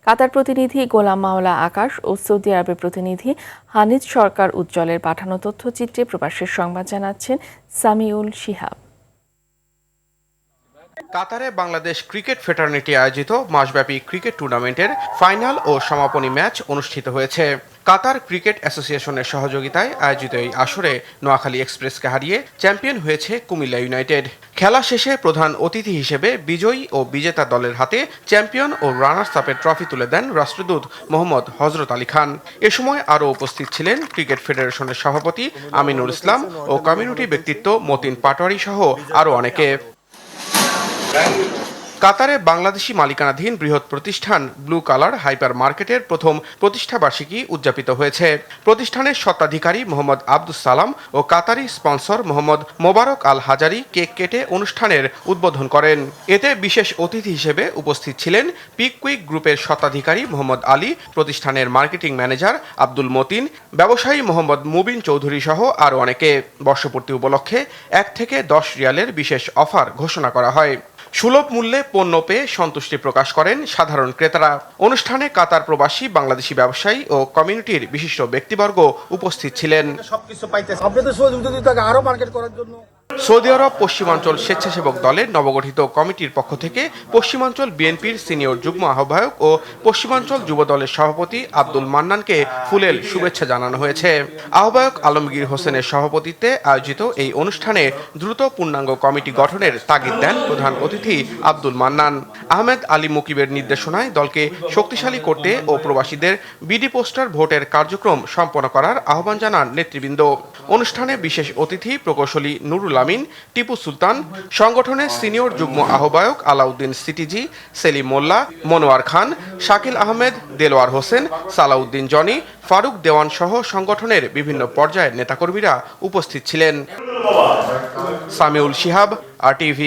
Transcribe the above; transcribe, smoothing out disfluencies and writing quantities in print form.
কাতার প্রতিনিধি গোলাম মাওলা আকাশ ও সৌদি আরবের প্রতিনিধি হানিজ সরকার উজ্জ্বলের পাঠানো তথ্যচিত্রে প্রবাসের সংবাদ জানাচ্ছেন সামিউল শিহাব। কাতারে বাংলাদেশ ক্রিকেট ফেটার্নিটি আয়োজিত মাসব্যাপী ক্রিকেট টুর্নামেন্টের ফাইনাল ও সমাপনী ম্যাচ অনুষ্ঠিত হয়েছে। কাতার ক্রিকেট অ্যাসোসিয়েশনের সহযোগিতায় আয়োজিত এই আসরে নোয়াখালী এক্সপ্রেসকে হারিয়ে চ্যাম্পিয়ন হয়েছে কুমিল্লা ইউনাইটেড। খেলা শেষে প্রধান অতিথি হিসেবে বিজয়ী ও বিজেতা দলের হাতে চ্যাম্পিয়ন ও রানার্স আপের ট্রফি তুলে দেন রাষ্ট্রদূত মোহাম্মদ হযরত আলী খান। এ সময় আরও উপস্থিত ছিলেন ক্রিকেট ফেডারেশনের সভাপতি আমিনুল ইসলাম ও কমিউনিটি ব্যক্তিত্ব মতিন পাটোয়ারি সহ আরও অনেকে। কাতারে বাংলাদেশি মালিকানাধীন বৃহৎ প্রতিষ্ঠান ব্লু কালার হাইপার মার্কেটের প্রথম প্রতিষ্ঠাবার্ষিকী উদযাপিত হয়েছে। প্রতিষ্ঠানের স্বত্বাধিকারী মোহাম্মদ আব্দুস সালাম ও কাতারি স্পন্সর মোহাম্মদ মোবারক আল হাজারি কেক কেটে অনুষ্ঠানের উদ্বোধন করেন। এতে বিশেষ অতিথি হিসেবে উপস্থিত ছিলেন পিকউইক গ্রুপের স্বত্বাধিকারী মোহাম্মদ আলী, প্রতিষ্ঠানের মার্কেটিং ম্যানেজার আব্দুল মতিন, ব্যবসায়ী মোহাম্মদ মুবিন চৌধুরী সহ আরও অনেকে। বর্ষপূর্তি উপলক্ষে 1 থেকে 10 রিয়ালের বিশেষ অফার ঘোষণা করা হয়। সুলভ মূল্যে পণ্য পেয়ে সন্তুষ্টি প্রকাশ করেন সাধারণ ক্রেতারা। অনুষ্ঠানে কাতার প্রবাসী বাংলাদেশি ব্যবসায়ী ও কমিউনিটির বিশিষ্ট ব্যক্তিবর্গ উপস্থিত ছিলেন। সৌদি আরব পশ্চিমাঞ্চল স্বেচ্ছাসেবক দলের নবগঠিত কমিটির পক্ষ থেকে পশ্চিমাঞ্চল বিএনপির সিনিয়র যুগ্ম আহ্বায়ক ও পশ্চিমাঞ্চল যুব দলের সভাপতি আব্দুল মান্নানকে ফুলেল শুভেচ্ছা জানানো হয়েছে। আহ্বায়ক আলমগীর হোসেনের সভাপতিত্বে আয়োজিত এই অনুষ্ঠানে দ্রুত পূর্ণাঙ্গ কমিটি গঠনের তাগিদ দেন প্রধান অতিথি আব্দুল মান্নান। আহমেদ আলী মুকিবের নির্দেশনায় দলকে শক্তিশালী করতে ও প্রবাসীদের বিডি পোস্টার ভোটের কার্যক্রম সম্পন্ন করার আহ্বান জানান নেতৃবৃন্দ। অনুষ্ঠানে বিশেষ অতিথি প্রকৌশলী নুরুল আমিন, টিপু সুলতান, সংগঠনের সিনিয়র যুগ্ম আহ্বায়ক আলাউদ্দিন সিটিজি, সেলিম মোল্লা, মনোয়ার খান, শাকিল আহমেদ, দেলোয়ার হোসেন, সালাউদ্দিন জনি, ফারুক দেওয়ান সহ সংগঠনের বিভিন্ন পর্যায়ের নেতাকর্মীরা উপস্থিত ছিলেন। সামিউল শিহাব, RTV।